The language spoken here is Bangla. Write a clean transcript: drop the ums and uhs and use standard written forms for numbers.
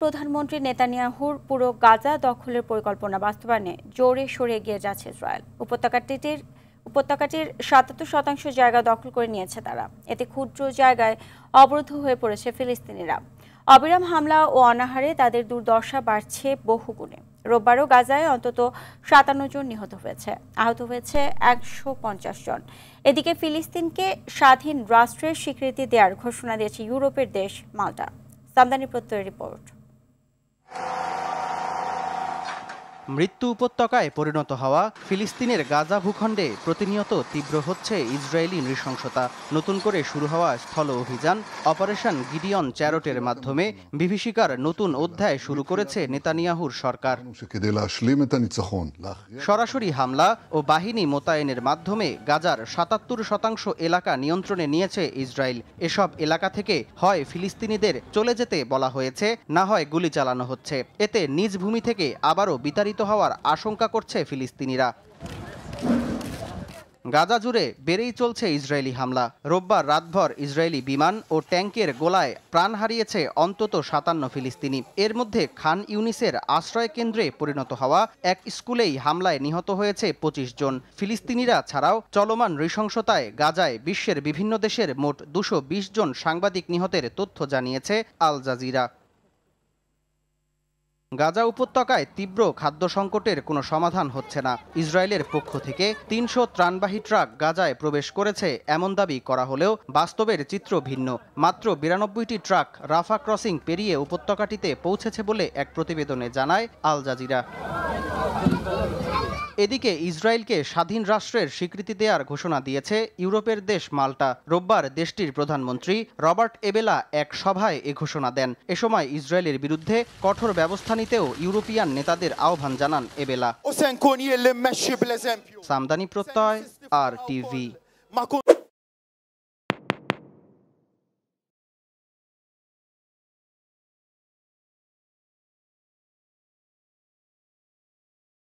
প্রধানমন্ত্রী নেতানিয়াহুর পুরো গাজা দখলের পরিকল্পনা বাস্তবায়নে জোরে সরে এগিয়ে যাচ্ছে ইসরায়েল। উপত্যকাটির ৭৭% জায়গা দখল করে নিয়েছে তারা। এতে ক্ষুদ্র জায়গায় অবরুদ্ধ হয়ে পড়েছে ফিলিস্তিনিরা। অবিরাম হামলা ও অনাহারে তাদের দুর্দশা বাড়ছে বহুগুণে। রোববারও গাজায় অন্তত ৫৭ জন নিহত হয়েছে, আহত হয়েছে ১৫০ জন। এদিকে ফিলিস্তিনকে স্বাধীন রাষ্ট্রের স্বীকৃতি দেওয়ার ঘোষণা দিয়েছে ইউরোপের দেশ মাল্টা। সামদানি প্রত্যয়ের রিপোর্ট। মৃত্যু উপত্যকায় পরিণত হওয়া ফিলিস্তিনের গাজা ভূখণ্ডে প্রতিনিয়ত তীব্র হচ্ছে ইসরায়েলি নৃশংসতা। নতুন করে শুরু হওয়া স্থল অভিযান অপারেশন গিডিয়ন চ্যারটের মাধ্যমে বিভীষিকার নতুন অধ্যায় শুরু করেছে নেতানিয়াহুর সরকার। সরাসরি হামলা ও বাহিনী মোতায়েনের মাধ্যমে গাজার ৭৭% এলাকা নিয়ন্ত্রণে নিয়েছে ইসরায়েল। এসব এলাকা থেকে হয় ফিলিস্তিনিদের চলে যেতে বলা হয়েছে, না হয় গুলি চালানো হচ্ছে। এতে নিজ ভূমি থেকে আবারও বিতাড়িত হওয়ার আশঙ্কা করছে ফিলিস্তিনিরা। গাজা জুড়ে বেড়েই চলছে ইসরায়েলি হামলা। রোববার রাতভর ইসরায়েলি বিমান ও ট্যাঙ্কের গোলায় প্রাণ হারিয়েছে অন্তত ৫৭ ফিলিস্তিনি। এর মধ্যে খান ইউনিসের আশ্রয় কেন্দ্রে পরিণত হওয়া এক স্কুলেই হামলায় নিহত হয়েছে ২৫ জন। ফিলিস্তিনিরা ছাড়াও চলমান নৃশংসতায় গাজায় বিশ্বের বিভিন্ন দেশের মোট ২২০ জন সাংবাদিক নিহতের তথ্য জানিয়েছে আল জাজিরা। গাজা উপত্যকায় তীব্র খাদ্য সংকটের কোনো সমাধান হচ্ছে না। ইসরায়েলের পক্ষ থেকে ৩০০ ত্রাণবাহী ট্রাক গাজায় প্রবেশ করেছে এমন দাবি করা হলেও বাস্তবের চিত্র ভিন্ন। মাত্র ৯২টি ট্রাক রাফা ক্রসিং পেরিয়ে উপত্যকাটিতে পৌঁছেছে বলে এক প্রতিবেদনে জানায় আল জাজিরা। এদিকে ইসরায়েলকে স্বাধীন রাষ্ট্রের স্বীকৃতি দেওয়ার ঘোষণা দিয়েছে ইউরোপের দেশ মাল্টা। রোববার দেশটির প্রধানমন্ত্রী রবার্ট এবেলা এক সভায় এ ঘোষণা দেন। এ সময় ইসরায়েলের বিরুদ্ধে কঠোর ব্যবস্থা নিতেও ইউরোপিয়ান নেতাদের আহ্বান জানান এবেলা। সামদানি প্রত্যয়, RTV।